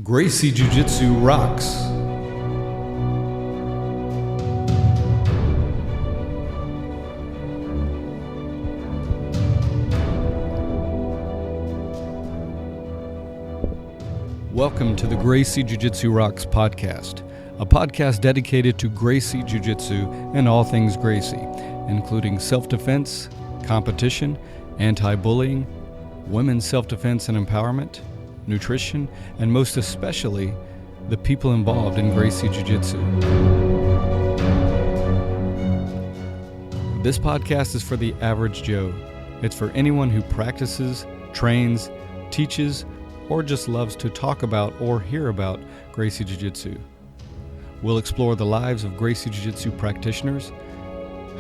Gracie Jiu-Jitsu rocks. Welcome to the Gracie Jiu-Jitsu Rocks podcast, a podcast dedicated to Gracie Jiu-Jitsu and all things Gracie, including self-defense, competition, anti-bullying, women's self-defense and empowerment, nutrition, and most especially, the people involved in Gracie Jiu-Jitsu. This podcast is for the average Joe. It's for anyone who practices, trains, teaches, or just loves to talk about or hear about Gracie Jiu-Jitsu. We'll explore the lives of Gracie Jiu-Jitsu practitioners,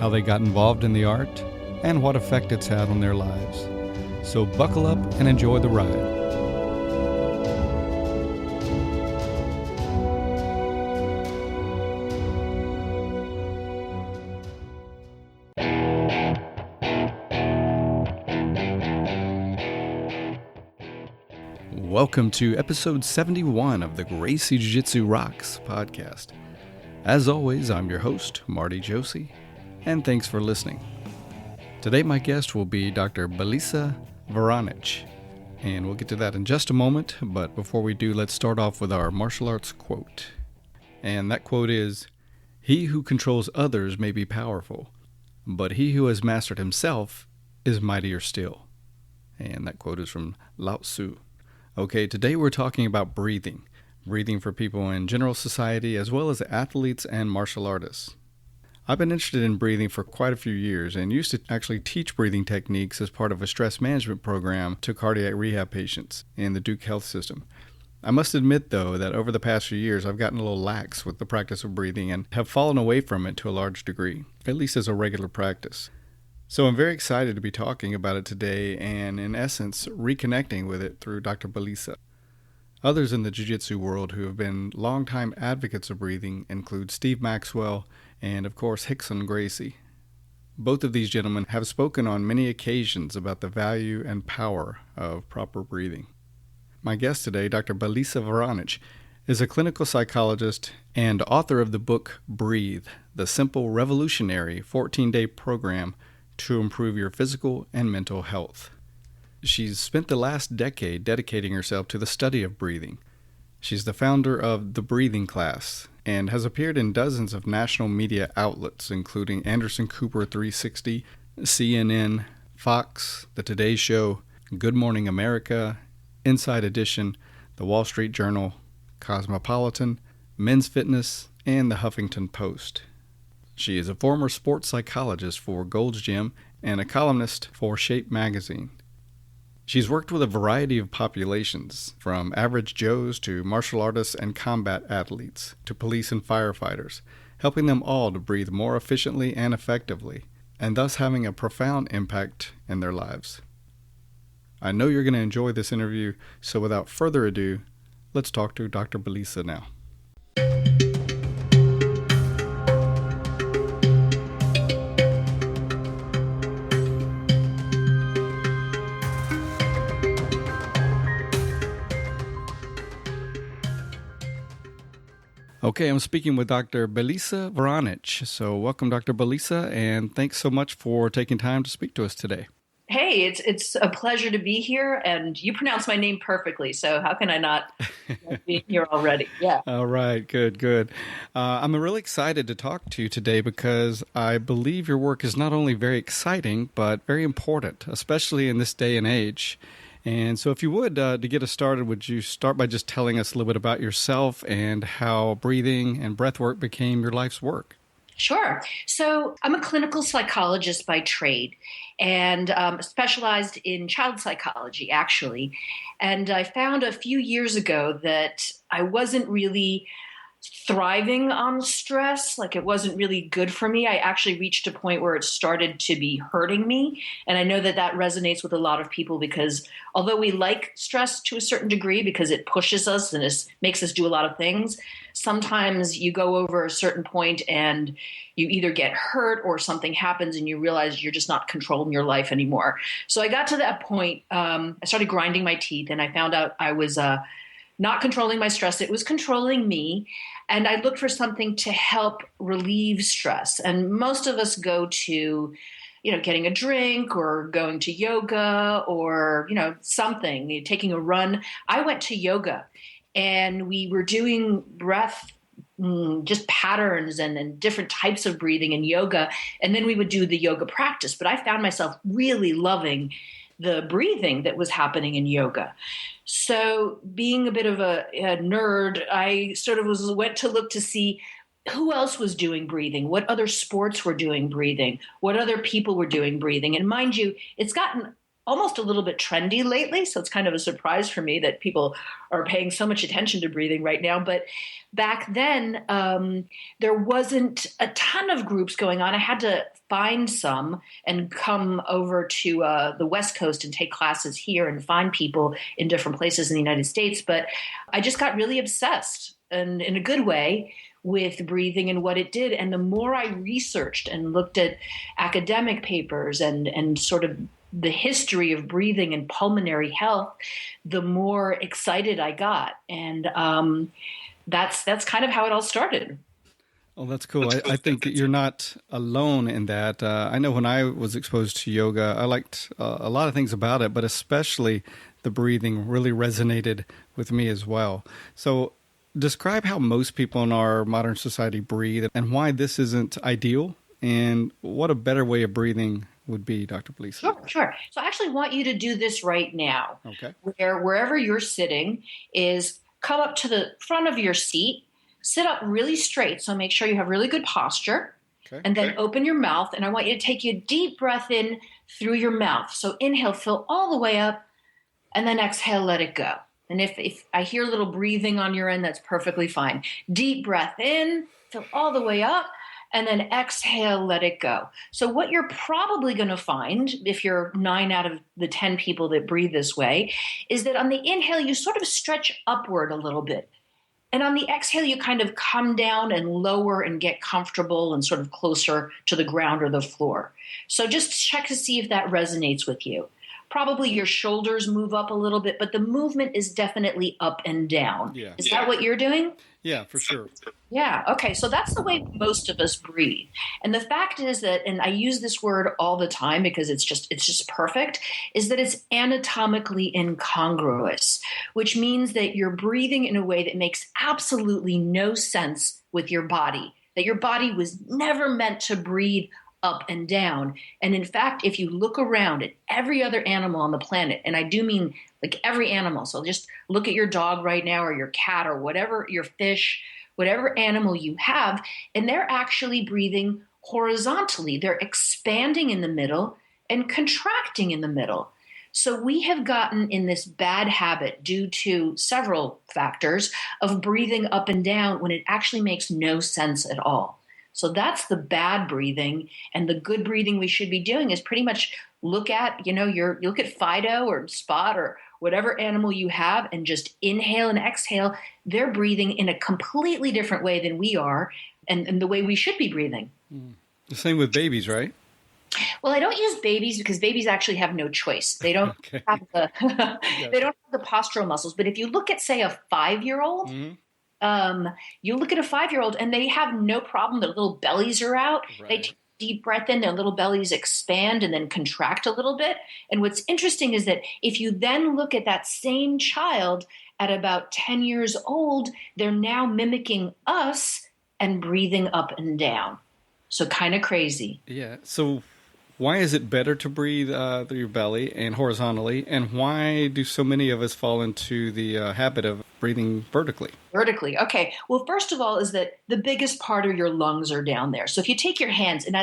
how they got involved in the art, and what effect it's had on their lives. So buckle up and enjoy the ride. Welcome to episode 71 of the Gracie Jiu-Jitsu Rocks podcast. As always, I'm your host, Marty Josie, and thanks for listening. Today my guest will be Dr. Belisa Vranich, and we'll get to that in just a moment, but before we do, let's start off with our martial arts quote. And that quote is, "He who controls others may be powerful, but he who has mastered himself is mightier still." And that quote is from Lao Tzu. Okay, today we're talking about breathing for people in general society as well as athletes and martial artists. I've been interested in breathing for quite a few years and used to actually teach breathing techniques as part of a stress management program to cardiac rehab patients in the Duke Health System. I must admit, though, that over the past few years I've gotten a little lax with the practice of breathing and have fallen away from it to a large degree, at least as a regular practice. So I'm very excited to be talking about it today and, in essence, reconnecting with it through Dr. Belisa. Others in the jiu-jitsu world who have been longtime advocates of breathing include Steve Maxwell and, of course, Rickson Gracie. Both of these gentlemen have spoken on many occasions about the value and power of proper breathing. My guest today, Dr. Belisa Vranich, is a clinical psychologist and author of the book Breathe, the simple, revolutionary 14-day program to improve your physical and mental health. She's spent the last decade dedicating herself to the study of breathing. She's the founder of The Breathing Class and has appeared in dozens of national media outlets, including Anderson Cooper 360, CNN, Fox, The Today Show, Good Morning America, Inside Edition, The Wall Street Journal, Cosmopolitan, Men's Fitness, and The Huffington Post. She is a former sports psychologist for Gold's Gym and a columnist for Shape magazine. She's worked with a variety of populations, from average Joes to martial artists and combat athletes, to police and firefighters, helping them all to breathe more efficiently and effectively, and thus having a profound impact in their lives. I know you're going to enjoy this interview, so without further ado, let's talk to Dr. Belisa now. Okay, I'm speaking with Dr. Belisa Vranich. So welcome, Dr. Belisa, and thanks so much for taking time to speak to us today. Hey, it's a pleasure to be here, and you pronounce my name perfectly, so how can I not be here already? Yeah. All right, good. I'm really excited to talk to you today because I believe your work is not only very exciting, but very important, especially in this day and age. And so if you would, to get us started, would you start by just telling us a little bit about yourself and how breathing and breath work became your life's work? Sure. So I'm a clinical psychologist by trade and specialized in child psychology, actually. And I found a few years ago that I wasn't really thriving on stress. Like, it wasn't really good for me. I actually reached a point where it started to be hurting me. And I know that that resonates with a lot of people because although we like stress to a certain degree because it pushes us and it makes us do a lot of things, sometimes you go over a certain point and you either get hurt or something happens and you realize you're just not controlling your life anymore. So I got to that point. I started grinding my teeth and I found out I was not controlling my stress. It was controlling me. And I looked for something to help relieve stress. And most of us go to, getting a drink or going to yoga or, something, taking a run. I went to yoga and we were doing breath, just patterns and different types of breathing in yoga. And then we would do the yoga practice. But I found myself really loving the breathing that was happening in yoga. So being a bit of a nerd, I sort of went to look to see who else was doing breathing, what other sports were doing breathing, what other people were doing breathing. And mind you, it's gotten almost a little bit trendy lately. So it's kind of a surprise for me that people are paying so much attention to breathing right now. But back then, there wasn't a ton of groups going on. I had to find some and come over to the West Coast and take classes here and find people in different places in the United States. But I just got really obsessed, and in a good way, with breathing and what it did. And the more I researched and looked at academic papers and sort of the history of breathing and pulmonary health, the more excited I got. And that's kind of how it all started. Oh, that's cool. I think that you're not alone in that. I know when I was exposed to yoga, I liked a lot of things about it, but especially the breathing really resonated with me as well. So describe how most people in our modern society breathe and why this isn't ideal and what a better way of breathing would be, Dr. Belisa. Sure. So I actually want you to do this right now. Okay. Wherever you're sitting is come up to the front of your seat, sit up really straight. So make sure you have really good posture. Okay. And then open your mouth. And I want you to take a deep breath in through your mouth. So inhale, fill all the way up, and then exhale, let it go. And if I hear a little breathing on your end, that's perfectly fine. Deep breath in, fill all the way up, and then exhale, let it go. So what you're probably going to find, if you're 9 out of the 10 people that breathe this way, is that on the inhale, you sort of stretch upward a little bit. And on the exhale, you kind of come down and lower and get comfortable and sort of closer to the ground or the floor. So just check to see if that resonates with you. Probably your shoulders move up a little bit, but the movement is definitely up and down. Yeah. Is that what you're doing? Yeah, for sure. Yeah. Okay. So that's the way most of us breathe. And the fact is that, and I use this word all the time because it's just perfect, is that it's anatomically incongruous, which means that you're breathing in a way that makes absolutely no sense with your body, that your body was never meant to breathe up and down. And in fact, if you look around at every other animal on the planet, and I do mean like every animal, so just look at your dog right now or your cat or whatever, your fish, whatever animal you have, and they're actually breathing horizontally. They're expanding in the middle and contracting in the middle. So we have gotten in this bad habit due to several factors of breathing up and down when it actually makes no sense at all. So that's the bad breathing, and the good breathing we should be doing is pretty much look at, look at Fido or Spot or whatever animal you have and just inhale and exhale. They're breathing in a completely different way than we are and the way we should be breathing. The same with babies, right? Well, I don't use babies because babies actually have no choice. They don't have the they don't have the postural muscles. But if you look at, say, a 5-year-old, you look at a 5-year-old and they have no problem. Their little bellies are out. Right. They take a deep breath in, their little bellies expand and then contract a little bit. And what's interesting is that if you then look at that same child at about 10 years old, they're now mimicking us and breathing up and down. So kind of crazy. Yeah. So why is it better to breathe through your belly and horizontally? And why do so many of us fall into the habit of breathing vertically? Vertically. Okay. Well, first of all, is that the biggest part of your lungs are down there. So if you take your hands, and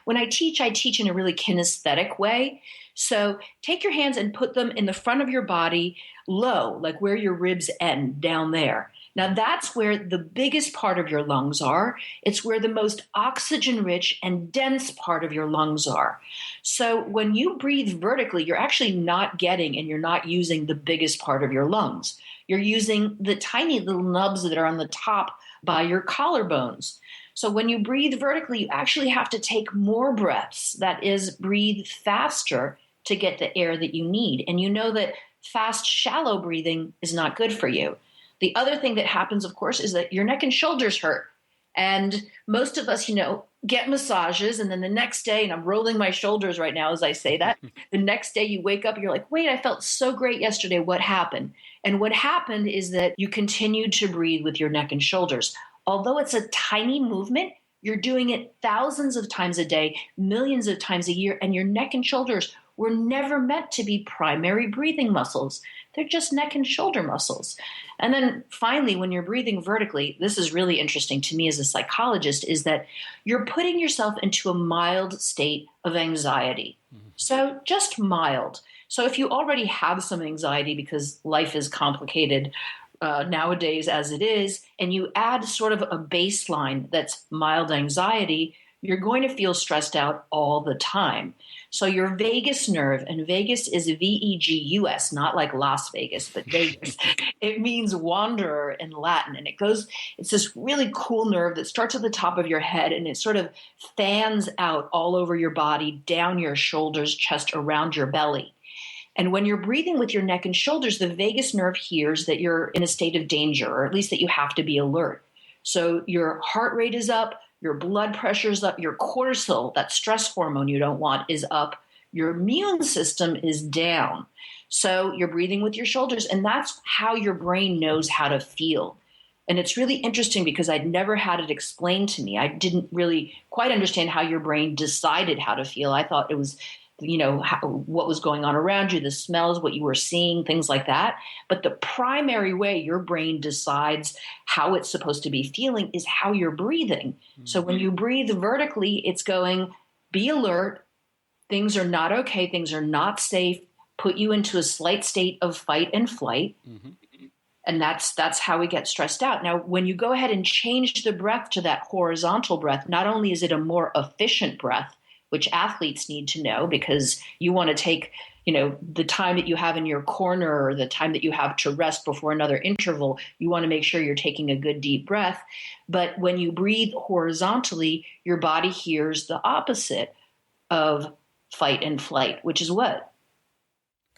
when I teach in a really kinesthetic way. So take your hands and put them in the front of your body low, like where your ribs end down there. Now that's where the biggest part of your lungs are. It's where the most oxygen-rich and dense part of your lungs are. So when you breathe vertically, you're actually not getting and you're not using the biggest part of your lungs. You're using the tiny little nubs that are on the top by your collarbones. So when you breathe vertically, you actually have to take more breaths. That is, breathe faster to get the air that you need. And you know that fast, shallow breathing is not good for you. The other thing that happens, of course, is that your neck and shoulders hurt. And most of us, get massages. And then the next day, and I'm rolling my shoulders right now as I say that, the next day you wake up and you're like, wait, I felt so great yesterday. What happened? And what happened is that you continued to breathe with your neck and shoulders. Although it's a tiny movement, you're doing it thousands of times a day, millions of times a year, and your neck and shoulders were never meant to be primary breathing muscles. They're just neck and shoulder muscles. And then finally, when you're breathing vertically, this is really interesting to me as a psychologist, is that you're putting yourself into a mild state of anxiety. So just mild. So if you already have some anxiety because life is complicated nowadays as it is, and you add sort of a baseline that's mild anxiety, you're going to feel stressed out all the time. So your vagus nerve, and vagus is Vegus, not like Las Vegas, but Vegas. It means wanderer in Latin. And it's this really cool nerve that starts at the top of your head and it sort of fans out all over your body, down your shoulders, chest, around your belly. And when you're breathing with your neck and shoulders, the vagus nerve hears that you're in a state of danger, or at least that you have to be alert. So your heart rate is up, your blood pressure is up, your cortisol, that stress hormone you don't want, is up, your immune system is down. So you're breathing with your shoulders, and that's how your brain knows how to feel. And it's really interesting because I'd never had it explained to me. I didn't really quite understand how your brain decided how to feel. I thought it was what was going on around you, the smells, what you were seeing, things like that. But the primary way your brain decides how it's supposed to be feeling is how you're breathing. Mm-hmm. So when you breathe vertically, it's going, be alert. Things are not okay. Things are not safe. Put you into a slight state of fight and flight. Mm-hmm. And that's how we get stressed out. Now, when you go ahead and change the breath to that horizontal breath, not only is it a more efficient breath, which athletes need to know because you want to take, the time that you have in your corner or the time that you have to rest before another interval, you want to make sure you're taking a good deep breath. But when you breathe horizontally, your body hears the opposite of fight and flight, which is what?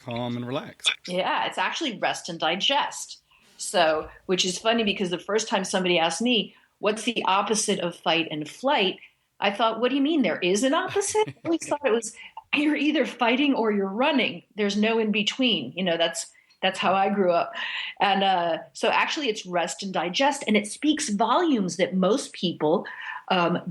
Calm and relax. Yeah, it's actually rest and digest. So, which is funny because the first time somebody asked me, what's the opposite of fight and flight? I thought, what do you mean there is an opposite? I always thought it was you're either fighting or you're running. There's no in between. That's how I grew up. And so actually it's rest and digest. And it speaks volumes that most people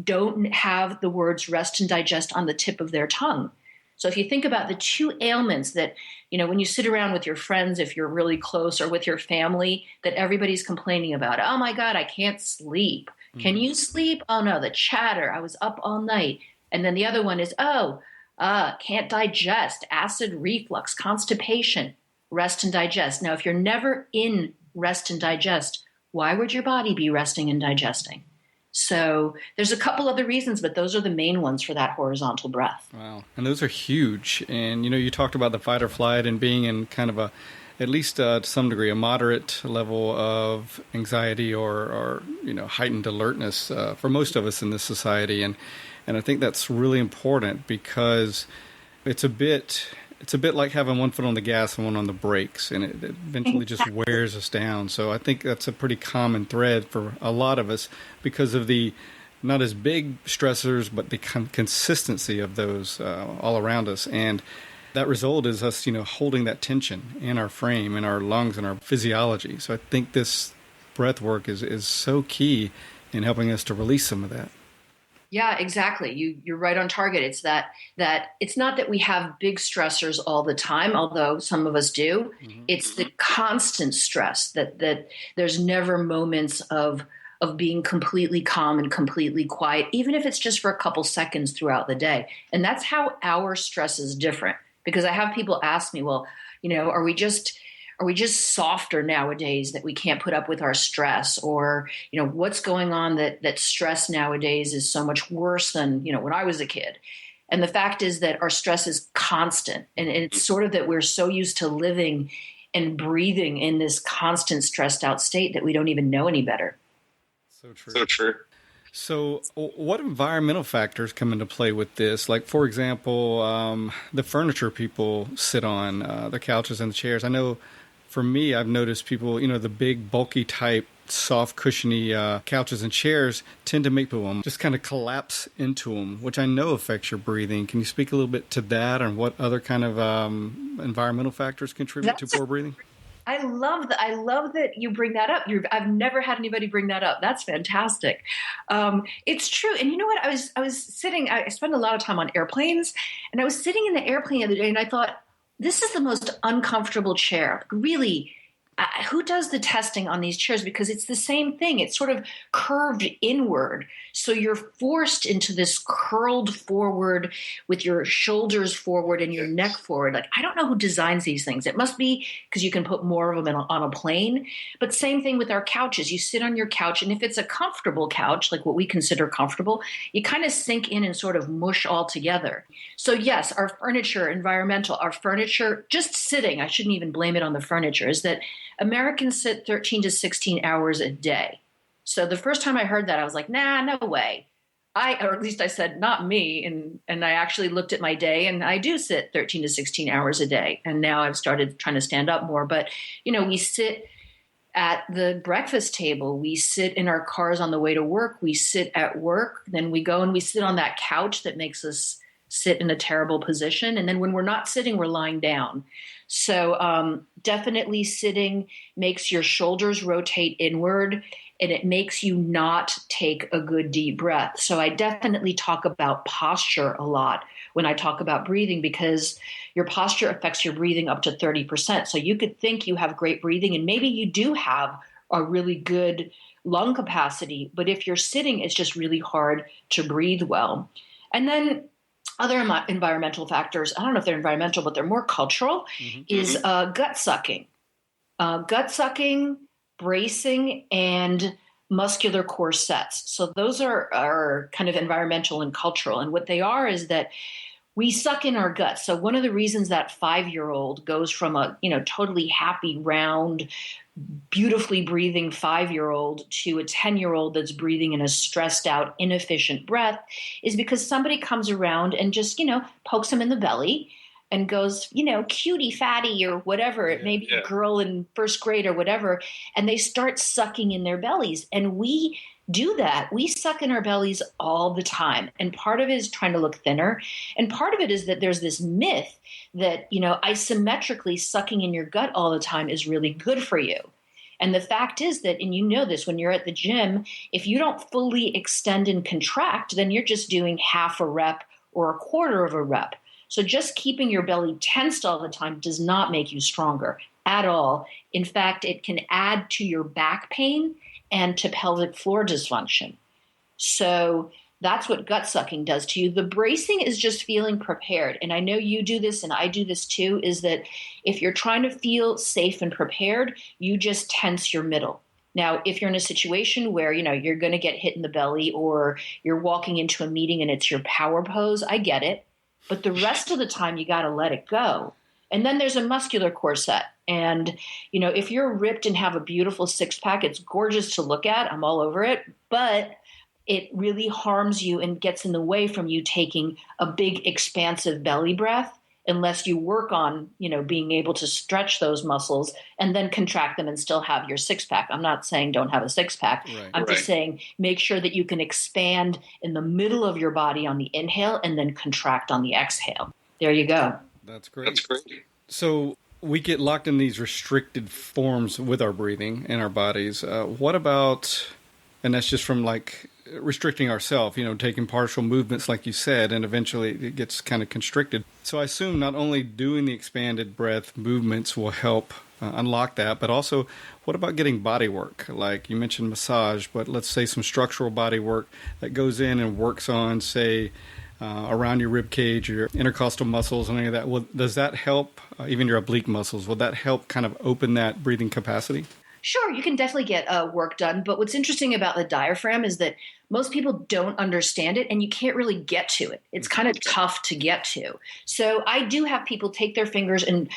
don't have the words rest and digest on the tip of their tongue. So if you think about the two ailments that, when you sit around with your friends, if you're really close, or with your family, that everybody's complaining about, oh my God, I can't sleep. Can you sleep? Oh no, the chatter. I was up all night. And then the other one is, can't digest, acid reflux, constipation, rest and digest. Now, if you're never in rest and digest, why would your body be resting and digesting? So there's a couple other reasons, but those are the main ones for that horizontal breath. Wow. And those are huge. And, you talked about the fight or flight and being in kind of at least to some degree, a moderate level of anxiety or heightened alertness for most of us in this society. And I think that's really important because it's a bit like having one foot on the gas and one on the brakes, and it eventually just wears us down. So I think that's a pretty common thread for a lot of us because of the not as big stressors, but the consistency of those all around us. And that result is us, holding that tension in our frame, in our lungs, in our physiology. So I think this breath work is so key in helping us to release some of that. Yeah, exactly. You're right on target. It's that it's not that we have big stressors all the time, although some of us do. Mm-hmm. It's the constant stress that there's never moments of being completely calm and completely quiet, even if it's just for a couple seconds throughout the day. And that's how our stress is different. Because I have people ask me, well, are we just softer nowadays that we can't put up with our stress? Or, what's going on that stress nowadays is so much worse than, when I was a kid? And the fact is that our stress is constant. And it's sort of that we're so used to living and breathing in this constant stressed out state that we don't even know any better. So true. So true. So what environmental factors come into play with this? Like, for example, the furniture people sit on, the couches and the chairs. I know for me, I've noticed people, the big bulky type, soft cushiony couches and chairs tend to make people just kind of collapse into them, which I know affects your breathing. Can you speak a little bit to that and what other kind of environmental factors contribute to poor breathing? I love that. I love that you bring that up. I've never had anybody bring that up. That's fantastic. It's true. And you know what? I was sitting. I spend a lot of time on airplanes, and I was sitting in the airplane the other day, and I thought, this is the most uncomfortable chair. Really, who does the testing on these chairs? Because it's the same thing. It's sort of curved inward. So you're forced into this curled forward with your shoulders forward and your neck forward. Like, I don't know who designs these things. It must be because you can put more of them on a plane. But same thing with our couches. You sit on your couch, and if it's a comfortable couch, like what we consider comfortable, you kind of sink in and sort of mush all together. So yes, our furniture, our furniture, just sitting, I shouldn't even blame it on the furniture, is that Americans sit 13 to 16 hours a day. So the first time I heard that, I was like, nah, no way. Or at least I said, not me. And I actually looked at my day, and I do sit 13 to 16 hours a day. And now I've started trying to stand up more. But, we sit at the breakfast table. We sit in our cars on the way to work. We sit at work. Then we go and we sit on that couch that makes us sit in a terrible position. And then when we're not sitting, we're lying down. So definitely sitting makes your shoulders rotate inward, and it makes you not take a good deep breath. So I definitely talk about posture a lot when I talk about breathing, because your posture affects your breathing up to 30%. So you could think you have great breathing, and maybe you do have a really good lung capacity, but if you're sitting, it's just really hard to breathe well. And then other environmental factors, I don't know if they're environmental, but they're more cultural, is gut sucking. Gut sucking, bracing, and muscular corsets. So those are kind of environmental and cultural. And what they are is that we suck in our guts. So one of the reasons that 5-year-old goes from a totally happy, round, beautifully breathing 5-year-old to a 10-year-old that's breathing in a stressed out, inefficient breath is because somebody comes around and just, pokes them in the belly and goes, cutie fatty or whatever. It may be a girl in first grade or whatever. And they start sucking in their bellies. And we do that. We suck in our bellies all the time. And part of it is trying to look thinner. And part of it is that there's this myth that, isometrically sucking in your gut all the time is really good for you. And the fact is that, and you know this when you're at the gym, if you don't fully extend and contract, then you're just doing half a rep or a quarter of a rep. So just keeping your belly tensed all the time does not make you stronger at all. In fact, it can add to your back pain and to pelvic floor dysfunction. So that's what gut sucking does to you. The bracing is just feeling prepared. And I know you do this and I do this too, is that if you're trying to feel safe and prepared, you just tense your middle. Now, if you're in a situation where, you're going to get hit in the belly or you're walking into a meeting and it's your power pose, I get it. But the rest of the time, you got to let it go. And then there's a muscular corset. And, if you're ripped and have a beautiful six-pack, it's gorgeous to look at. I'm all over it. But it really harms you and gets in the way from you taking a big, expansive belly breath unless you work on, being able to stretch those muscles and then contract them and still have your six-pack. I'm not saying don't have a six-pack. Right. I'm just saying make sure that you can expand in the middle of your body on the inhale and then contract on the exhale. There you go. That's great. So we get locked in these restricted forms with our breathing in our bodies. What about, and that's just from restricting ourselves, taking partial movements like you said, and eventually it gets kind of constricted. So I assume not only doing the expanded breath movements will help unlock that, but also what about getting body work? Like you mentioned massage, but let's say some structural body work that goes in and works on, say, around your rib cage, your intercostal muscles and any of that. Does that help, even your oblique muscles, will that help kind of open that breathing capacity? Sure, you can definitely get work done. But what's interesting about the diaphragm is that most people don't understand it and you can't really get to it. It's kind of tough to get to. So I do have people take their fingers and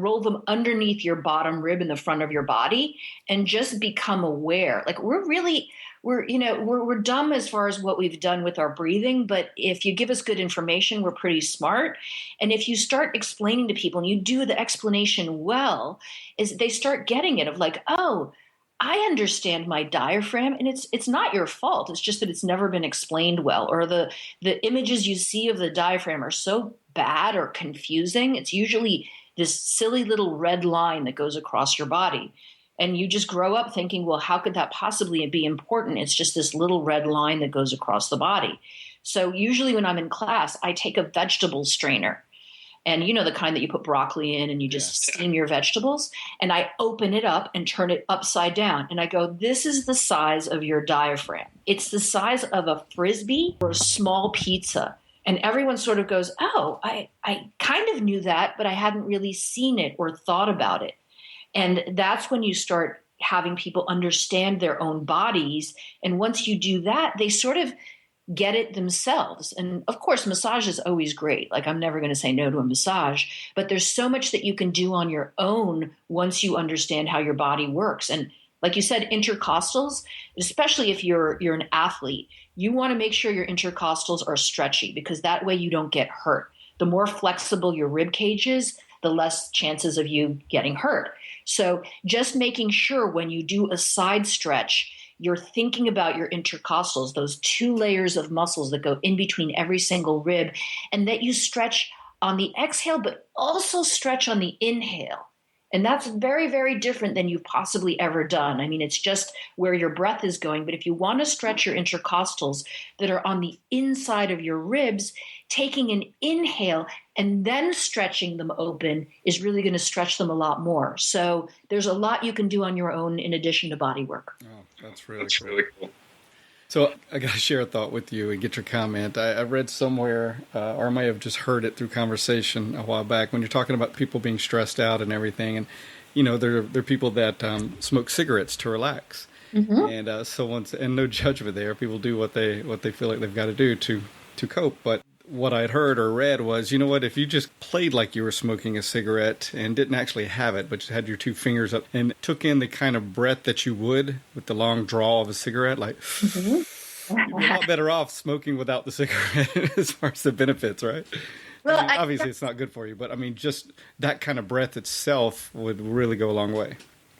roll them underneath your bottom rib in the front of your body and just become aware. Like we're dumb as far as what we've done with our breathing, but if you give us good information, we're pretty smart. And if you start explaining to people and you do the explanation well, is they start getting it of like, oh, I understand my diaphragm, and it's not your fault. It's just that it's never been explained well, or the images you see of the diaphragm are so bad or confusing. It's usually this silly little red line that goes across your body. And you just grow up thinking, well, how could that possibly be important? It's just this little red line that goes across the body. So usually when I'm in class, I take a vegetable strainer. And you know, the kind that you put broccoli in and you just steam your vegetables. And I open it up and turn it upside down. And I go, this is the size of your diaphragm. It's the size of a Frisbee or a small pizza. And everyone sort of goes, oh, I kind of knew that, but I hadn't really seen it or thought about it. And that's when you start having people understand their own bodies. And once you do that, they sort of get it themselves. And of course, massage is always great. Like I'm never going to say no to a massage, but there's so much that you can do on your own once you understand how your body works. And like you said, intercostals, especially if you're an athlete, you want to make sure your intercostals are stretchy because that way you don't get hurt. The more flexible your rib cage is, the less chances of you getting hurt. So just making sure when you do a side stretch, you're thinking about your intercostals, those 2 layers of muscles that go in between every single rib, and that you stretch on the exhale, but also stretch on the inhale. And that's very, very different than you've possibly ever done. I mean, it's just where your breath is going. But if you want to stretch your intercostals that are on the inside of your ribs, taking an inhale and then stretching them open is really going to stretch them a lot more. So there's a lot you can do on your own in addition to body work. Oh, that's really cool. So I got to share a thought with you and get your comment. I read somewhere, or I may have just heard it through conversation a while back, when you're talking about people being stressed out and everything. And, you know, there are people that smoke cigarettes to relax. Mm-hmm. And and no judgment there. People do what they feel like they've got to do to cope. But what I'd heard or read was, you know what, if you just played like you were smoking a cigarette and didn't actually have it, but just had your 2 fingers up and took in the kind of breath that you would with the long draw of a cigarette, like, you're a lot better off smoking without the cigarette as far as the benefits, right? Well, I mean, obviously it's not good for you, but I mean, just that kind of breath itself would really go a long way.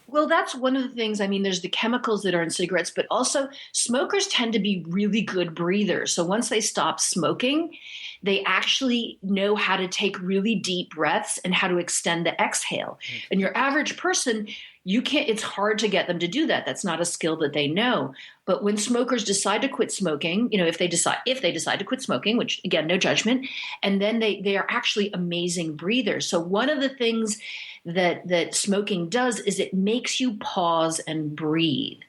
Well, that's one of the things. I mean, there's the chemicals that are in cigarettes, but also smokers tend to be really good breathers. So once they stop smoking, they actually know how to take really deep breaths and how to extend the exhale. And your average person, it's hard to get them to do that. That's not a skill that they know. But when smokers decide to quit smoking, you know, if they decide to quit smoking, which again, no judgment, and then they are actually amazing breathers. So one of the things that smoking does is it makes you pause and breathe.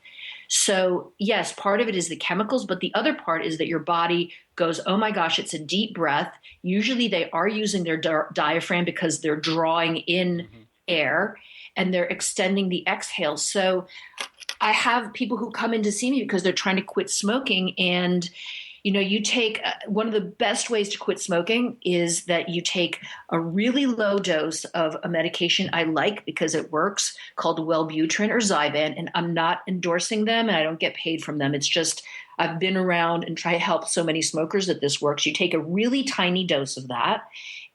So yes, part of it is the chemicals, but the other part is that your body goes, oh my gosh, it's a deep breath. Usually they are using their diaphragm because they're drawing in air and they're extending the exhale. So I have people who come in to see me because they're trying to quit smoking. And, you know, you take one of the best ways to quit smoking is that you take a really low dose of a medication I like because it works, called Wellbutrin or Zyban. And I'm not endorsing them and I don't get paid from them. It's just I've been around and try to help so many smokers that this works. You take a really tiny dose of that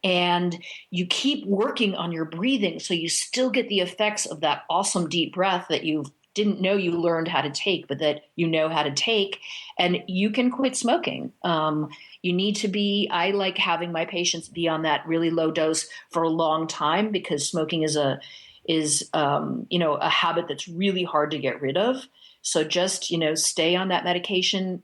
and you keep working on your breathing so you still get the effects of that awesome deep breath that you didn't know you learned how to take, but that you know how to take, and you can quit smoking. You need to be, I like having my patients be on that really low dose for a long time because smoking is a habit that's really hard to get rid of. So just, stay on that medication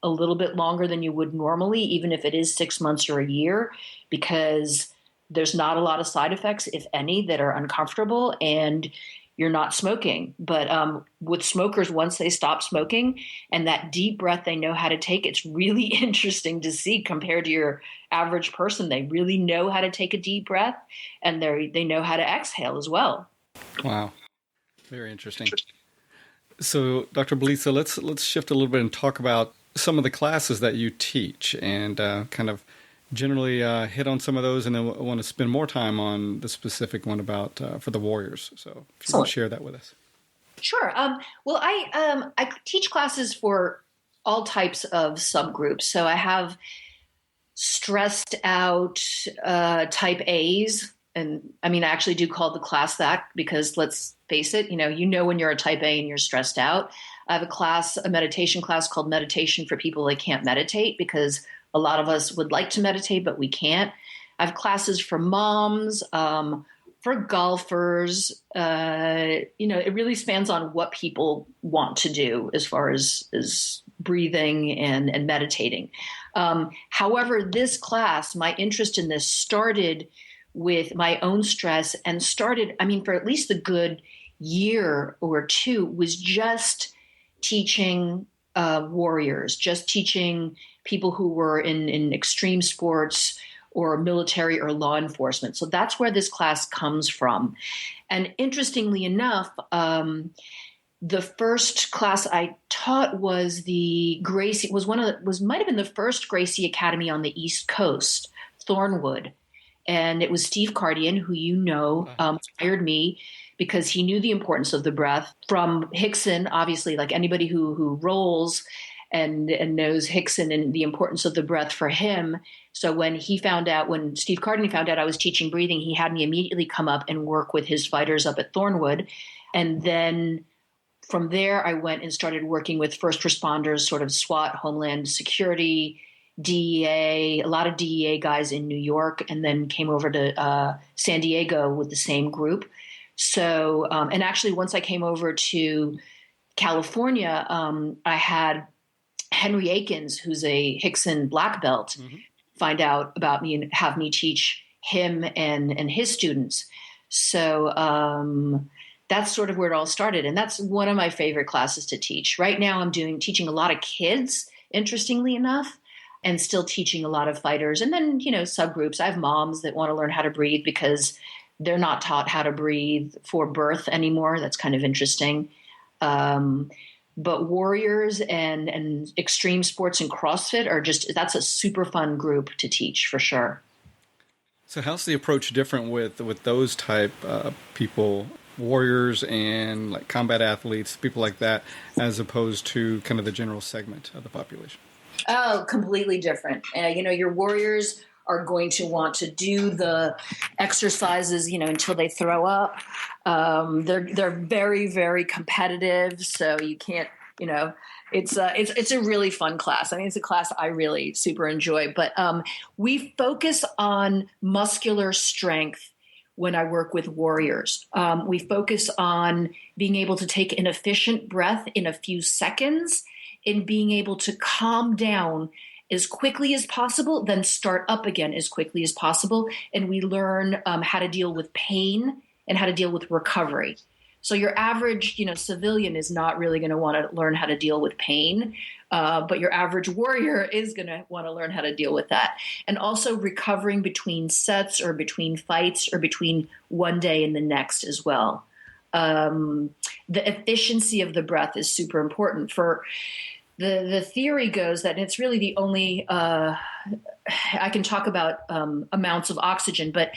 a little bit longer than you would normally, even if it is 6 months or a year, because there's not a lot of side effects, if any, that are uncomfortable, and you're not smoking. But with smokers, once they stop smoking and that deep breath they know how to take, it's really interesting to see compared to your average person. They really know how to take a deep breath and they know how to exhale as well. Wow. Very interesting. So, Dr. Belisa, let's shift a little bit and talk about some of the classes that you teach, and kind of generally hit on some of those, and then I want to spend more time on the specific one about for the Warriors. So, if you can share that with us. Sure. Well, I teach classes for all types of subgroups. So I have stressed out type A's. And I mean, I actually do call the class that because let's face it, you know when you're a type A and you're stressed out. I have a meditation class called Meditation for People That Can't Meditate, because a lot of us would like to meditate, but we can't. I have classes for moms, for golfers. It really spans on what people want to do as far as breathing and meditating. However, this class, my interest in this started with my own stress and for at least a good year or two, was just teaching warriors, just teaching people who were in extreme sports or military or law enforcement. So that's where this class comes from. And interestingly enough, the first class I taught was might have been the first Gracie Academy on the East Coast, Thornwood. And it was Steve Cardian, who hired me because he knew the importance of the breath from Hickson, obviously, like anybody who rolls and knows Hickson and the importance of the breath for him. So when Steve Cardian found out I was teaching breathing, he had me immediately come up and work with his fighters up at Thornwood. And then from there, I went and started working with first responders, sort of SWAT, Homeland Security, DEA, a lot of DEA guys in New York, and then came over to San Diego with the same group. So, and actually once I came over to California, I had Henry Akins, who's a Hickson black belt, find out about me and have me teach him and his students. So that's sort of where it all started. And that's one of my favorite classes to teach. Right now I'm teaching a lot of kids, interestingly enough, and still teaching a lot of fighters. And then, subgroups. I have moms that want to learn how to breathe because they're not taught how to breathe for birth anymore. That's kind of interesting. But warriors and extreme sports and CrossFit that's a super fun group to teach for sure. So how's the approach different with those type people, warriors and like combat athletes, people like that, as opposed to kind of the general segment of the population? Oh, completely different. Your warriors are going to want to do the exercises, until they throw up. They're very, very competitive. So you can't, it's a really fun class. I mean, it's a class I really super enjoy, but we focus on muscular strength when I work with warriors. We focus on being able to take an efficient breath in a few seconds, in being able to calm down as quickly as possible, then start up again as quickly as possible. And we learn how to deal with pain and how to deal with recovery. So your average, civilian is not really going to want to learn how to deal with pain, but your average warrior is going to want to learn how to deal with that. And also recovering between sets or between fights or between one day and the next as well. The efficiency of the breath is super important. For the theory goes that it's really the only, I can talk about amounts of oxygen, but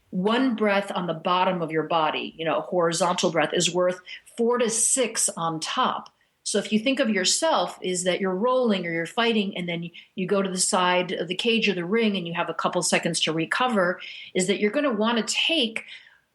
one breath on the bottom of your body, a horizontal breath, is worth 4 to 6 on top. So if you think of yourself is that you're rolling or you're fighting and then you go to the side of the cage or the ring and you have a couple seconds to recover, is that you're going to want to take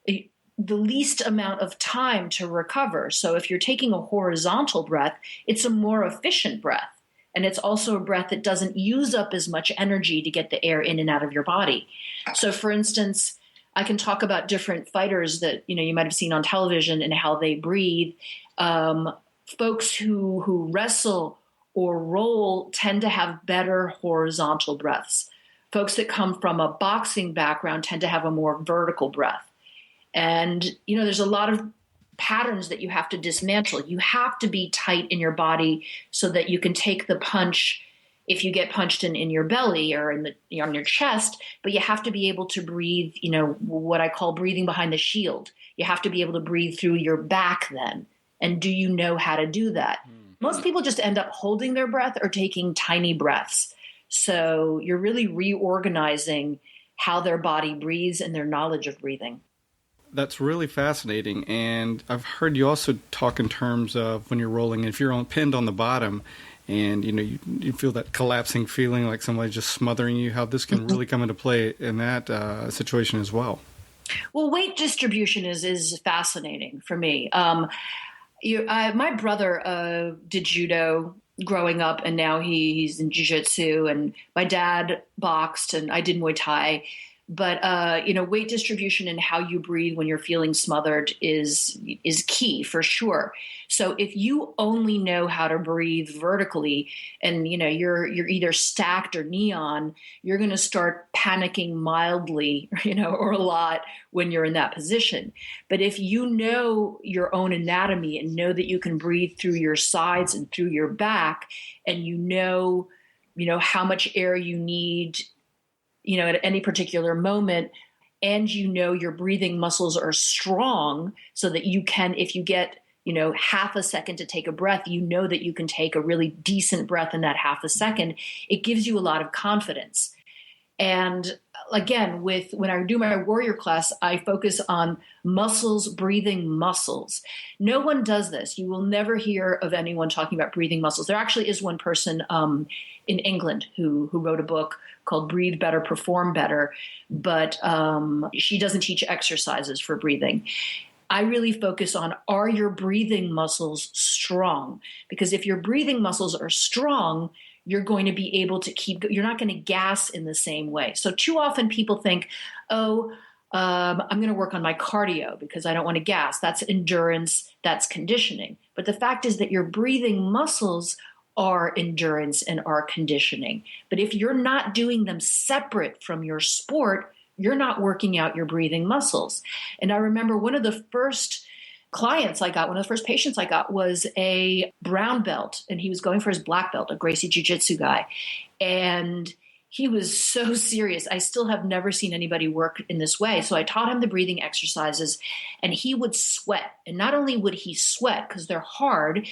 the least amount of time to recover. So if you're taking a horizontal breath, it's a more efficient breath. And it's also a breath that doesn't use up as much energy to get the air in and out of your body. So for instance, I can talk about different fighters that, you might have seen on television and how they breathe. Folks who wrestle or roll tend to have better horizontal breaths. Folks that come from a boxing background tend to have a more vertical breath. And, there's a lot of patterns that you have to dismantle. You have to be tight in your body so that you can take the punch if you get punched in your belly or on your chest, but you have to be able to breathe, what I call breathing behind the shield. You have to be able to breathe through your back then. And do you know how to do that? Most people just end up holding their breath or taking tiny breaths. So you're really reorganizing how their body breathes and their knowledge of breathing. That's really fascinating. And I've heard you also talk in terms of when you're rolling, if you're pinned on the bottom and, you feel that collapsing feeling like somebody's just smothering you, how this can really come into play in that situation as well. Well, weight distribution is fascinating for me. My brother did judo growing up, and now he's in jiu-jitsu, and my dad boxed, and I did Muay Thai. But, weight distribution and how you breathe when you're feeling smothered is key for sure. So if you only know how to breathe vertically and, you're either stacked or knee on, you're going to start panicking mildly, or a lot when you're in that position. But if you know your own anatomy and know that you can breathe through your sides and through your back, and you know how much air you need at any particular moment, and your breathing muscles are strong so that you can, if you get, half a second to take a breath, that you can take a really decent breath in that half a second, it gives you a lot of confidence. And again, when I do my warrior class, I focus on muscles, breathing muscles. No one does this. You will never hear of anyone talking about breathing muscles. There actually is one person in England who wrote a book called Breathe Better, Perform Better, but she doesn't teach exercises for breathing. I really focus on, are your breathing muscles strong? Because if your breathing muscles are strong, you're going to be able to you're not going to gas in the same way. So too often people think, I'm going to work on my cardio because I don't want to gas. That's endurance, that's conditioning. But the fact is that your breathing muscles are endurance and are conditioning. But if you're not doing them separate from your sport, you're not working out your breathing muscles. And I remember one of the first clients I got, one of the first patients I got was a brown belt, and he was going for his black belt, a Gracie Jiu-Jitsu guy. And he was so serious. I still have never seen anybody work in this way. So I taught him the breathing exercises, and he would sweat. And not only would he sweat, because they're hard,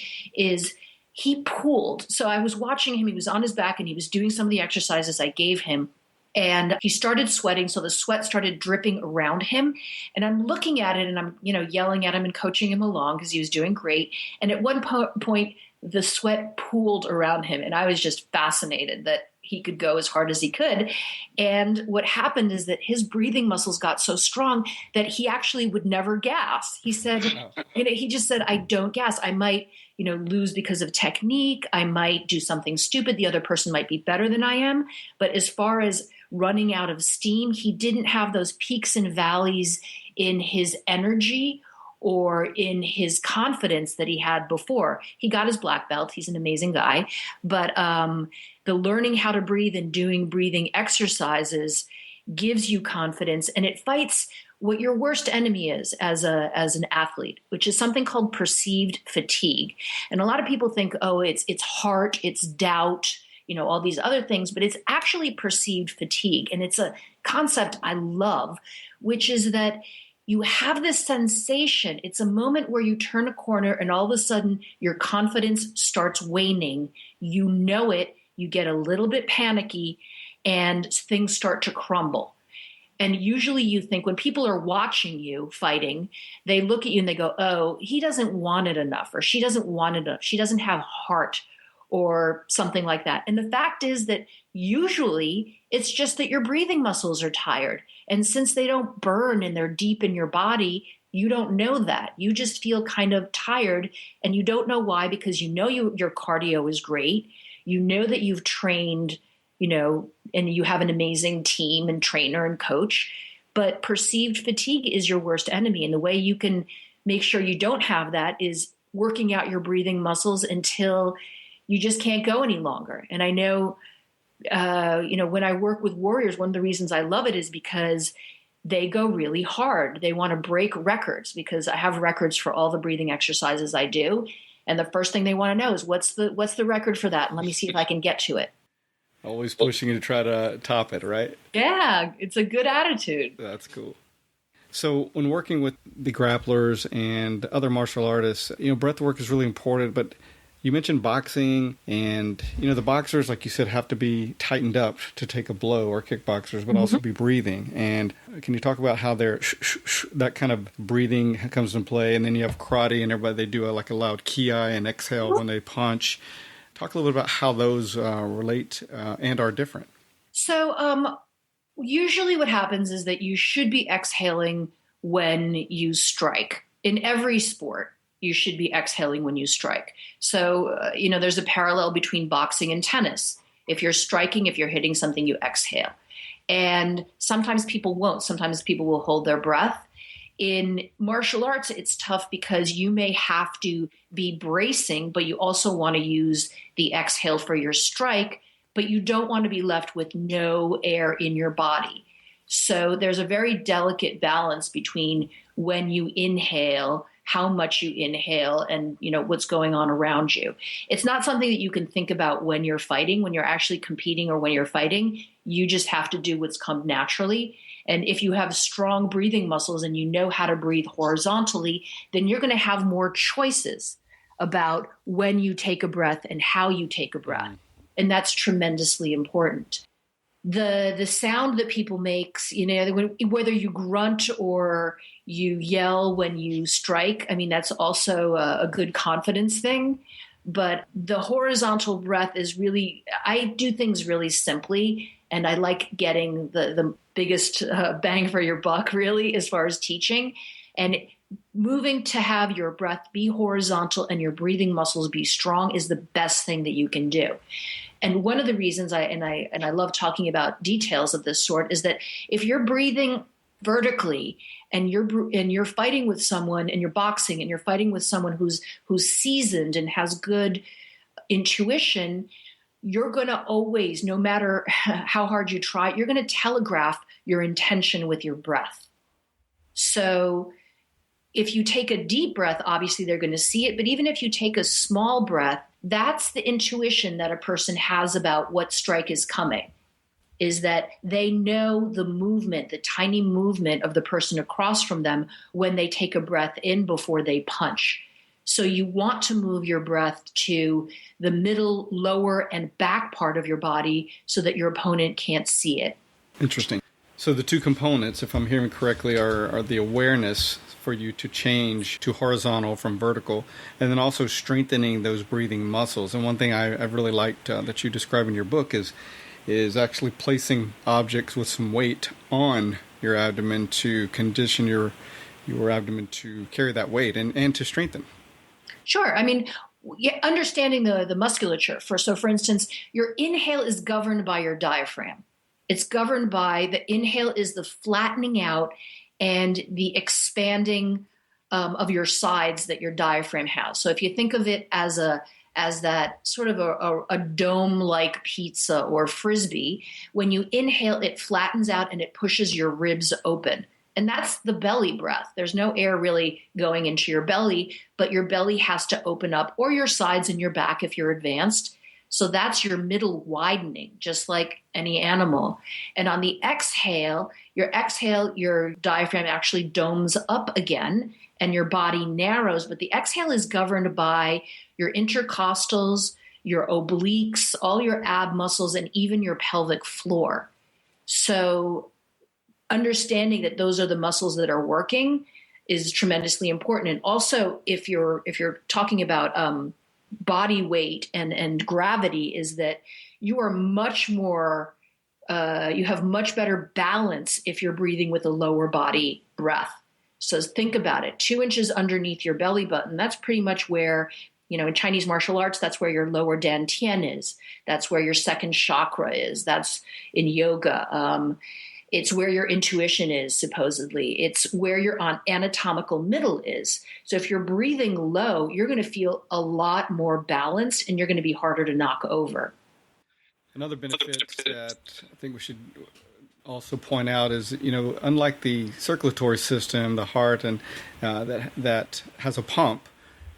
he pooled. So I was watching him. He was on his back, and he was doing some of the exercises I gave him. And he started sweating, so the sweat started dripping around him. And I'm looking at it, and I'm, yelling at him and coaching him along because he was doing great. And at one point, the sweat pooled around him, and I was just fascinated that he could go as hard as he could. And what happened is that his breathing muscles got so strong that he actually would never gas. He said, he just said, I don't gas. I might, lose because of technique. I might do something stupid. The other person might be better than I am. But as far as running out of steam, he didn't have those peaks and valleys in his energy or in his confidence that he had before. He got his black belt. He's an amazing guy. But the learning how to breathe and doing breathing exercises gives you confidence, and it fights what your worst enemy is as an athlete, which is something called perceived fatigue. And a lot of people think, it's heart, it's doubt, all these other things, but it's actually perceived fatigue. And it's a concept I love, which is that you have this sensation. It's a moment where you turn a corner and all of a sudden your confidence starts waning. You know it, you get a little bit panicky, and things start to crumble. And usually you think when people are watching you fighting, they look at you and they go, oh, he doesn't want it enough, or she doesn't want it enough. She doesn't have heart, or something like that. And the fact is that usually it's just that your breathing muscles are tired. And since they don't burn and they're deep in your body, you don't know that. You just feel kind of tired, and you don't know why, because your cardio is great. You know that you've trained, and you have an amazing team and trainer and coach, but perceived fatigue is your worst enemy. And the way you can make sure you don't have that is working out your breathing muscles until you just can't go any longer. And I know, when I work with warriors, one of the reasons I love it is because they go really hard. They want to break records, because I have records for all the breathing exercises I do. And the first thing they want to know is what's the record for that? And let me see if I can get to it. Always pushing you to try to top it, right? Yeah, it's a good attitude. That's cool. So when working with the grapplers and other martial artists, breath work is really important, but you mentioned boxing and, the boxers, like you said, have to be tightened up to take a blow, or kickboxers, but also be breathing. And can you talk about how that kind of breathing comes into play? And then you have karate and everybody, they do a loud ki and exhale when they punch. Talk a little bit about how those relate and are different. So usually what happens is that you should be exhaling when you strike. In every sport, you should be exhaling when you strike. So, there's a parallel between boxing and tennis. If you're striking, if you're hitting something, you exhale. And sometimes people won't. Sometimes people will hold their breath. In martial arts, it's tough because you may have to be bracing, but you also want to use the exhale for your strike, but you don't want to be left with no air in your body. So there's a very delicate balance between when you inhale, how much you inhale, and what's going on around you. It's not something that you can think about when you're fighting, when you're actually competing or when you're fighting. You just have to do what's come naturally. And if you have strong breathing muscles and you know how to breathe horizontally, then you're going to have more choices about when you take a breath and how you take a breath. And that's tremendously important. The sound that people make, whether you grunt or you yell when you strike, that's also a good confidence thing. But the horizontal breath is really, I do things really simply, and I like getting the biggest bang for your buck, really, as far as teaching. And moving to have your breath be horizontal and your breathing muscles be strong is the best thing that you can do. And one of the reasons I love talking about details of this sort is that if you're breathing vertically and you're fighting with someone and you're boxing and you're fighting with someone who's seasoned and has good intuition, you're going to always, no matter how hard you try, you're going to telegraph your intention with your breath. So if you take a deep breath, obviously they're going to see it. But even if you take a small breath, that's the intuition that a person has about what strike is coming, is that they know the movement, the tiny movement of the person across from them when they take a breath in before they punch. So you want to move your breath to the middle, lower, and back part of your body so that your opponent can't see it. Interesting. So the two components, if I'm hearing correctly, are the awareness for you to change to horizontal from vertical, and then also strengthening those breathing muscles. And one thing I've really liked that you describe in your book is actually placing objects with some weight on your abdomen to condition your abdomen to carry that weight and to strengthen. Sure. Understanding the musculature. For instance, your inhale is governed by your diaphragm. It's governed by the inhale is the flattening out and the expanding of your sides that your diaphragm has. So if you think of it as that sort of a dome-like pizza or frisbee, when you inhale, it flattens out and it pushes your ribs open. And that's the belly breath. There's no air really going into your belly, but your belly has to open up, or your sides and your back if you're advanced. So that's your middle widening, just like any animal. And on the exhale, your diaphragm actually domes up again and your body narrows. But the exhale is governed by your intercostals, your obliques, all your ab muscles, and even your pelvic floor. So understanding that those are the muscles that are working is tremendously important. And also, if you're talking about body weight and gravity, is that you are much more, you have much better balance if you're breathing with a lower body breath. So think about it, 2 inches underneath your belly button, that's pretty much where, in Chinese martial arts, that's where your lower dantian is. That's where your second chakra is. That's in yoga. It's where your intuition is, supposedly. It's where your anatomical middle is. So if you're breathing low, you're going to feel a lot more balanced and you're going to be harder to knock over. Another benefit that I think we should also point out is, unlike the circulatory system, the heart, and that has a pump,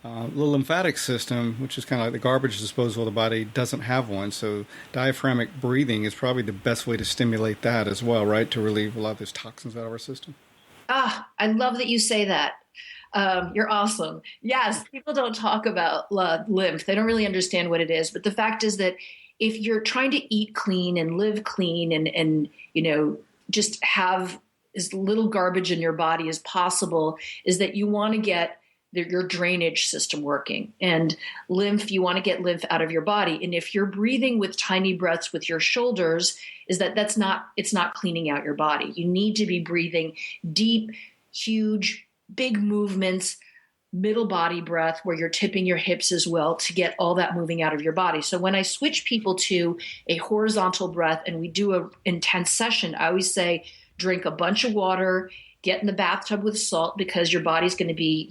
the lymphatic system, which is kind of like the garbage disposal of the body, doesn't have one. So diaphragmatic breathing is probably the best way to stimulate that as well, right? To relieve a lot of those toxins out of our system. I love that you say that. You're awesome. Yes, people don't talk about lymph. They don't really understand what it is. But the fact is that if you're trying to eat clean and live clean and just have as little garbage in your body as possible, is that you want to get your drainage system working. And lymph, you want to get lymph out of your body. And if you're breathing with tiny breaths with your shoulders, it's not cleaning out your body. You need to be breathing deep, huge, big movements, middle body breath where you're tipping your hips as well to get all that moving out of your body. So when I switch people to a horizontal breath and we do an intense session, I always say, drink a bunch of water, get in the bathtub with salt, because your body's going to be,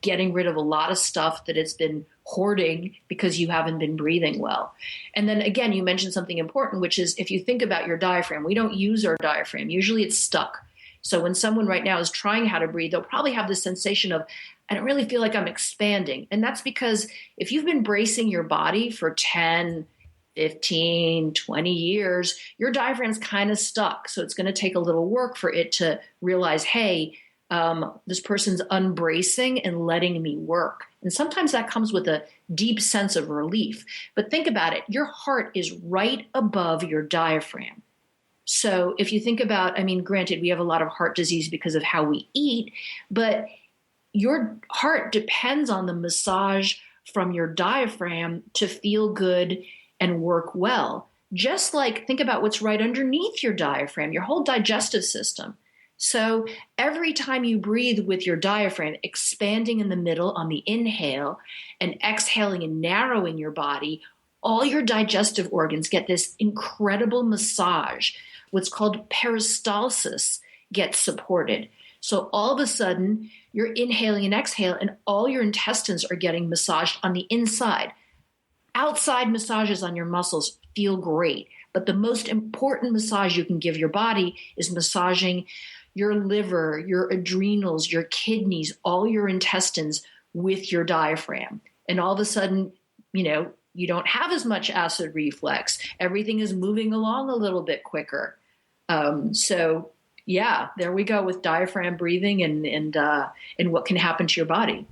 getting rid of a lot of stuff that it's been hoarding because you haven't been breathing well. And then again, you mentioned something important, which is if you think about your diaphragm, we don't use our diaphragm. Usually it's stuck. So when someone right now is trying how to breathe, they'll probably have this sensation of, I don't really feel like I'm expanding. And that's because if you've been bracing your body for 10, 15, 20 years, your diaphragm's kind of stuck. So it's going to take a little work for it to realize, hey, this person's unbracing and letting me work. And sometimes that comes with a deep sense of relief. But think about it. Your heart is right above your diaphragm. So if you think about, granted, we have a lot of heart disease because of how we eat, but your heart depends on the massage from your diaphragm to feel good and work well. Just like think about what's right underneath your diaphragm, your whole digestive system. So every time you breathe with your diaphragm expanding in the middle on the inhale and exhaling and narrowing your body, all your digestive organs get this incredible massage. What's called peristalsis gets supported. So all of a sudden, you're inhaling and exhaling, and all your intestines are getting massaged on the inside. Outside massages on your muscles feel great, but the most important massage you can give your body is massaging your liver, your adrenals, your kidneys, all your intestines with your diaphragm. And all of a sudden, you don't have as much acid reflux. Everything is moving along a little bit quicker. So yeah, there we go with diaphragm breathing and what can happen to your body.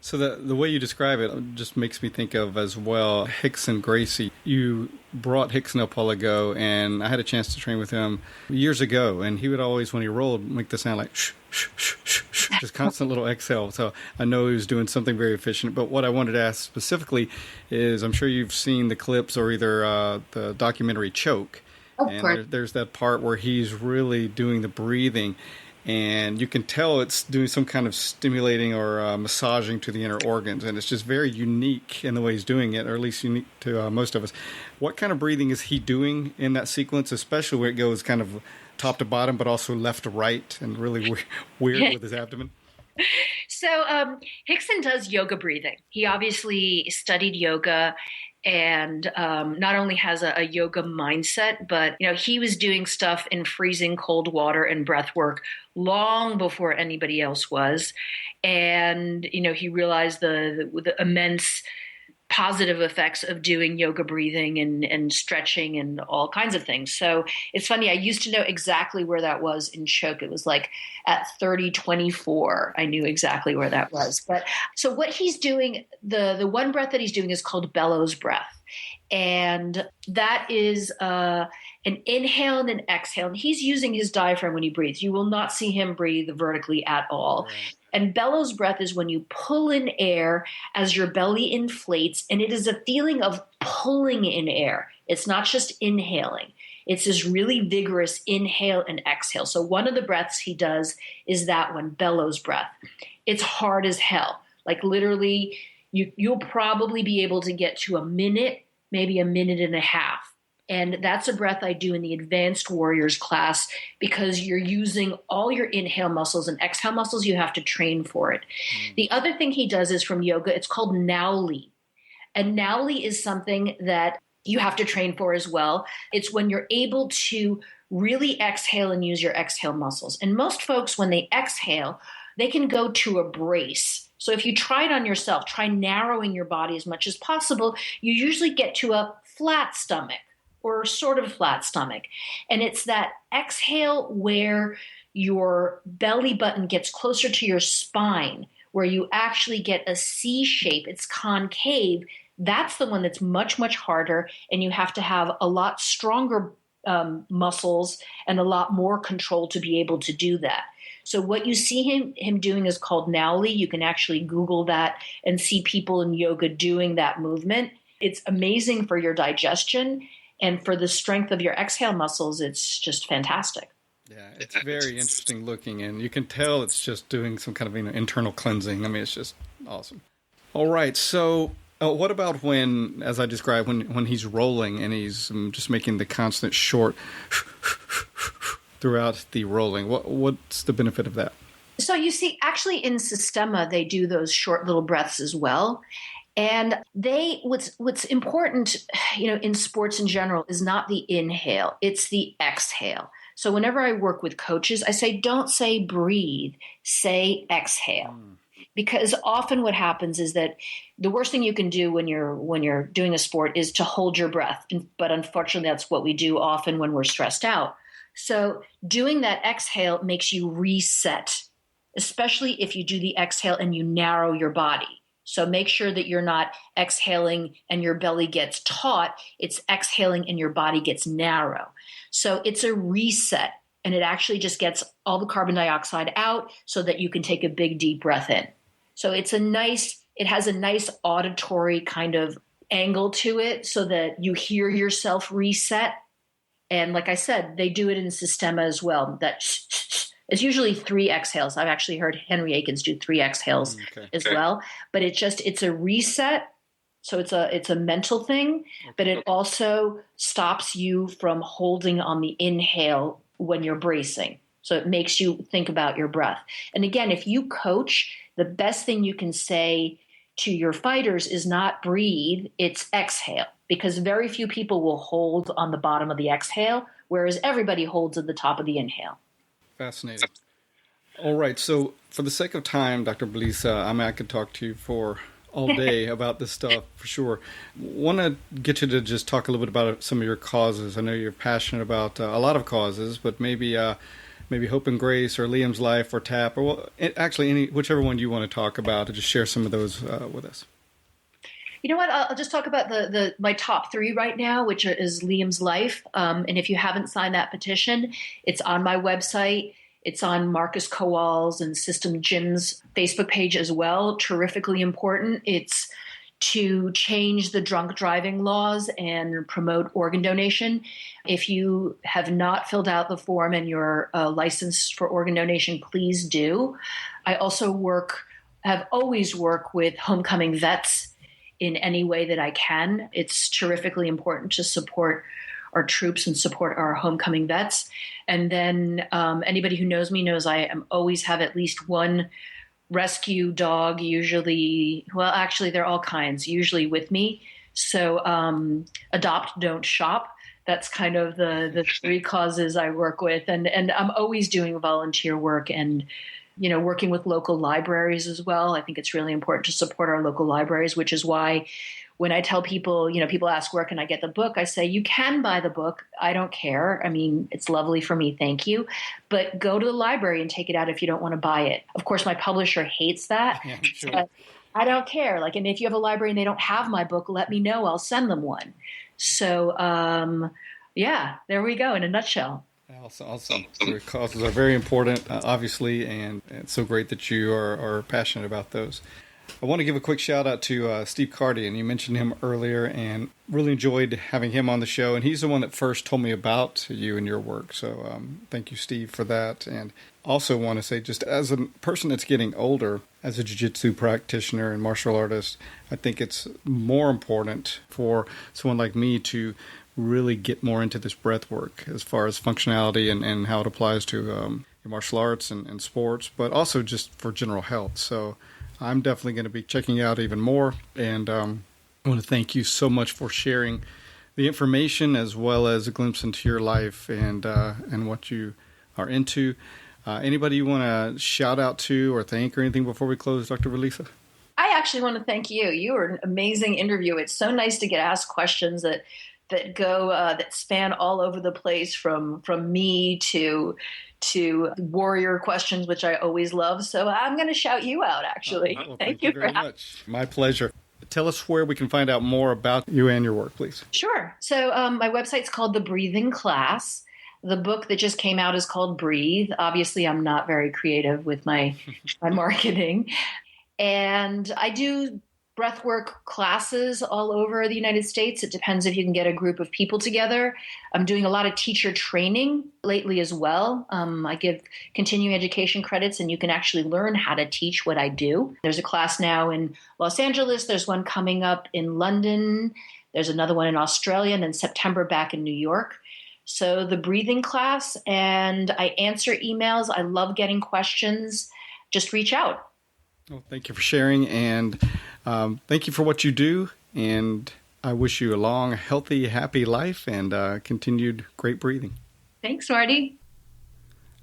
So the way you describe it just makes me think of as well Rickson Gracie. You brought Rickson up a while ago, and I had a chance to train with him years ago, and he would always, when he rolled, make the sound like shh, shh, shh, shh, shh, just constant little exhale. So I know he was doing something very efficient. But what I wanted to ask specifically is, I'm sure you've seen the clips or either the documentary Choke. And there's that part where he's really doing the breathing, and you can tell it's doing some kind of stimulating or massaging to the inner organs. And it's just very unique in the way he's doing it, or at least unique to most of us. What kind of breathing is he doing in that sequence, especially where it goes kind of top to bottom, but also left to right and really weird with his abdomen? So Rickson does yoga breathing. He obviously studied yoga and not only has a yoga mindset, but he was doing stuff in freezing cold water and breath work long before anybody else was. And he realized the immense positive effects of doing yoga breathing and stretching and all kinds of things. So it's funny, I used to know exactly where that was in Choke. It was like at 30:24, I knew exactly where that was. But so what he's doing, the one breath that he's doing is called bellows breath. And that is an inhale and an exhale. And he's using his diaphragm when he breathes. You will not see him breathe vertically at all. Right. And bellows breath is when you pull in air as your belly inflates, and it is a feeling of pulling in air. It's not just inhaling. It's this really vigorous inhale and exhale. So one of the breaths he does is that one, bellows breath. It's hard as hell. Like literally, you'll probably be able to get to a minute, maybe a minute and a half. And that's a breath I do in the Advanced Warriors class because you're using all your inhale muscles and exhale muscles. You have to train for it. The other thing he does is from yoga. It's called Nauli. And Nauli is something that you have to train for as well. It's when you're able to really exhale and use your exhale muscles. And most folks, when they exhale, they can go to a brace. So if you try it on yourself, try narrowing your body as much as possible, you usually get to a flat stomach or sort of flat stomach. And it's that exhale where your belly button gets closer to your spine, where you actually get a C shape, it's concave, that's the one that's much, much harder. And you have to have a lot stronger muscles and a lot more control to be able to do that. So what you see him doing is called Nowli. You can actually Google that and see people in yoga doing that movement. It's amazing for your digestion and for the strength of your exhale muscles. It's just fantastic. Yeah, it's very interesting looking, and you can tell it's just doing some kind of internal cleansing. I mean, it's just awesome. All right, so what about when, as I described, when he's rolling and he's just making the constant short throughout the rolling? What's the benefit of that? So you see, actually in Sistema, they do those short little breaths as well. And what's important, in sports in general is not the inhale, it's the exhale. So whenever I work with coaches, I say, don't say breathe, say exhale. Because often what happens is that the worst thing you can do when you're doing a sport is to hold your breath. But unfortunately, that's what we do often when we're stressed out. So doing that exhale makes you reset, especially if you do the exhale and you narrow your body. So make sure that you're not exhaling and your belly gets taut. It's exhaling and your body gets narrow. So it's a reset, and it actually just gets all the carbon dioxide out so that you can take a big, deep breath in. So it has a nice auditory kind of angle to it so that you hear yourself reset. And like I said, they do it in Sistema as well. It's usually 3 exhales. I've actually heard Henry Akins do 3 exhales as well. But it's a reset. So it's a mental thing, but it also stops you from holding on the inhale when you're bracing. So it makes you think about your breath. And again, if you coach, the best thing you can say to your fighters is not breathe, it's exhale, because very few people will hold on the bottom of the exhale, whereas everybody holds at the top of the inhale. Fascinating. All right. So for the sake of time, Dr. Belisa, I could talk to you for all day about this stuff for sure. Want to get you to just talk a little bit about some of your causes. I know you're passionate about a lot of causes, but maybe Hope and Grace or Liam's Life or TAP, or whichever one you want to talk about, and just share some of those with us. You know what? I'll just talk about my top 3 right now, which is Liam's Life. And if you haven't signed that petition, it's on my website. It's on Marcus Kowal's and System Jim's Facebook page as well. Terrifically important. It's to change the drunk driving laws and promote organ donation. If you have not filled out the form and you're licensed for organ donation, please do. I also have always worked with homecoming vets in any way that I can. It's terrifically important to support our troops and support our homecoming vets. And then anybody who knows me knows I always have at least one rescue dog, usually, well, actually, they're all kinds, usually with me. So adopt, don't shop. That's kind of the 3 causes I work with. And I'm always doing volunteer work and, working with local libraries as well. I think it's really important to support our local libraries, which is why when I tell people, people ask, where can I get the book? I say, you can buy the book. I don't care. I mean, it's lovely for me. Thank you. But go to the library and take it out if you don't want to buy it. Of course, my publisher hates that. Yeah, sure. But I don't care. And if you have a library and they don't have my book, let me know. I'll send them one. So, there we go in a nutshell. Awesome. Your causes are very important, obviously, and it's so great that you are passionate about those. I want to give a quick shout out to Steve Carty, and you mentioned him earlier, and really enjoyed having him on the show. And he's the one that first told me about you and your work. So thank you, Steve, for that. And also want to say, just as a person that's getting older, as a jiu-jitsu practitioner and martial artist, I think it's more important for someone like me to really get more into this breath work as far as functionality and how it applies to your martial arts and sports, but also just for general health. So I'm definitely going to be checking out even more. And I want to thank you so much for sharing the information as well as a glimpse into your life and what you are into. Anybody you want to shout out to or thank or anything before we close, Dr. Belisa? I actually want to thank you. You were an amazing interview. It's so nice to get asked questions that that go that span all over the place from me to warrior questions, which I always love. So I'm going to shout you out, actually. Well, Thank you you for very much. My pleasure. Tell us where we can find out more about you and your work, please. Sure. So my website's called The Breathing Class. The book that just came out is called Breathe. Obviously, I'm not very creative with my marketing. And I do breathwork classes all over the United States. It depends if you can get a group of people together. I'm doing a lot of teacher training lately as well. I give continuing education credits, and you can actually learn how to teach what I do. There's a class now in Los Angeles. There's one coming up in London. There's another one in Australia, and then September back in New York. So the breathing class, and I answer emails. I love getting questions. Just reach out. Well, thank you for sharing, and thank you for what you do, and I wish you a long, healthy, happy life and continued great breathing. Thanks, Marty.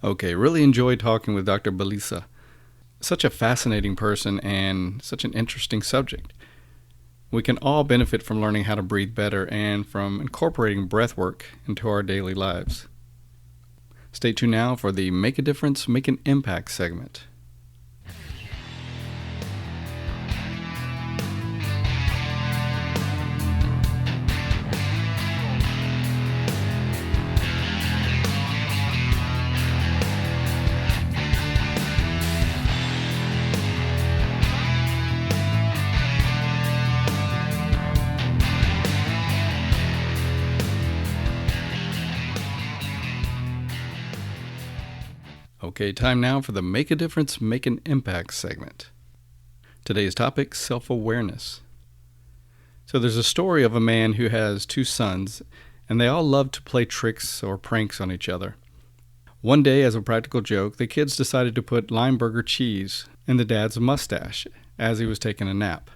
Okay, really enjoyed talking with Dr. Belisa. Such a fascinating person and such an interesting subject. We can all benefit from learning how to breathe better and from incorporating breath work into our daily lives. Stay tuned now for the Make a Difference, Make an Impact segment. Okay, time now for the Make a Difference, Make an Impact segment. Today's topic, self-awareness. So there's a story of a man who has two sons, and they all love to play tricks or pranks on each other. One day, as a practical joke, the kids decided to put Limeburger cheese in the dad's mustache as he was taking a nap.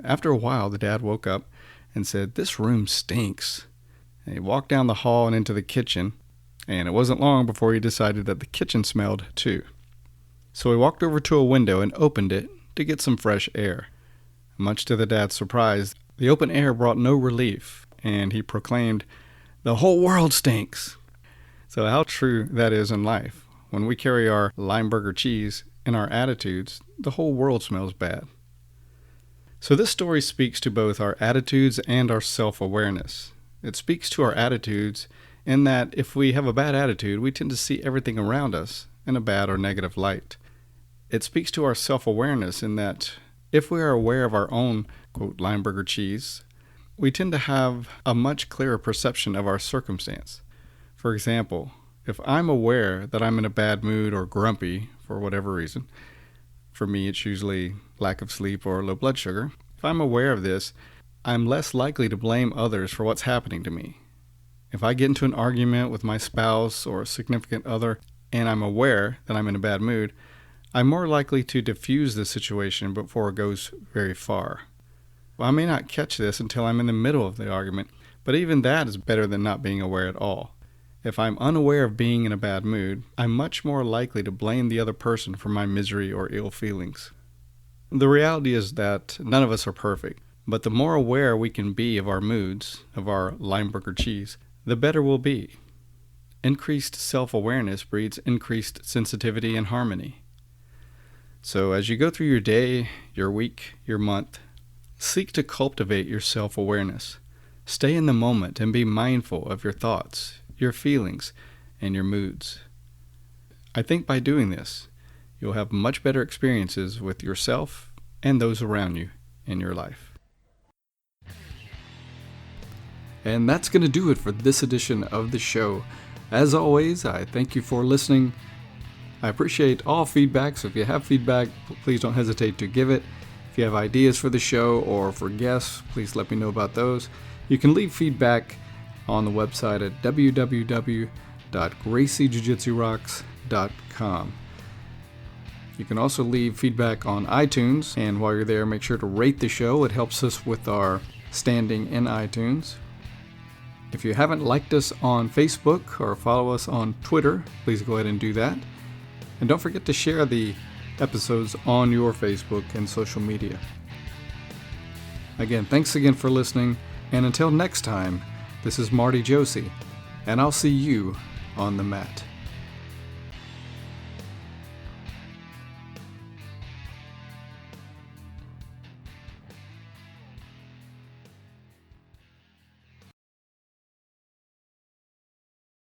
After a while, the dad woke up and said, "This room stinks." And he walked down the hall and into the kitchen, and it wasn't long before he decided that the kitchen smelled too. So he walked over to a window and opened it to get some fresh air. Much to the dad's surprise, the open air brought no relief, and he proclaimed, "The whole world stinks." So how true that is in life. When we carry our Limeburger cheese in our attitudes, the whole world smells bad. So this story speaks to both our attitudes and our self-awareness. It speaks to our attitudes in that if we have a bad attitude, we tend to see everything around us in a bad or negative light. It speaks to our self-awareness in that if we are aware of our own, quote, Limeburger cheese, we tend to have a much clearer perception of our circumstance. For example, if I'm aware that I'm in a bad mood or grumpy for whatever reason, for me it's usually lack of sleep or low blood sugar, if I'm aware of this, I'm less likely to blame others for what's happening to me. If I get into an argument with my spouse or a significant other and I'm aware that I'm in a bad mood, I'm more likely to diffuse the situation before it goes very far. Well, I may not catch this until I'm in the middle of the argument, but even that is better than not being aware at all. If I'm unaware of being in a bad mood, I'm much more likely to blame the other person for my misery or ill feelings. The reality is that none of us are perfect, but the more aware we can be of our moods, of our Limeburger cheese, the better we'll be. Increased self-awareness breeds increased sensitivity and harmony. So as you go through your day, your week, your month, seek to cultivate your self-awareness. Stay in the moment and be mindful of your thoughts, your feelings, and your moods. I think by doing this, you'll have much better experiences with yourself and those around you in your life. And that's going to do it for this edition of the show. As always, I thank you for listening. I appreciate all feedback, so if you have feedback, please don't hesitate to give it. If you have ideas for the show or for guests, please let me know about those. You can leave feedback on the website at www.graciejujitsurocks.com. You can also leave feedback on iTunes, and while you're there, make sure to rate the show. It helps us with our standing in iTunes. If you haven't liked us on Facebook or follow us on Twitter, please go ahead and do that. And don't forget to share the episodes on your Facebook and social media. Again, thanks again for listening, and until next time, This is Marty Josie, and I'll see you on the mat.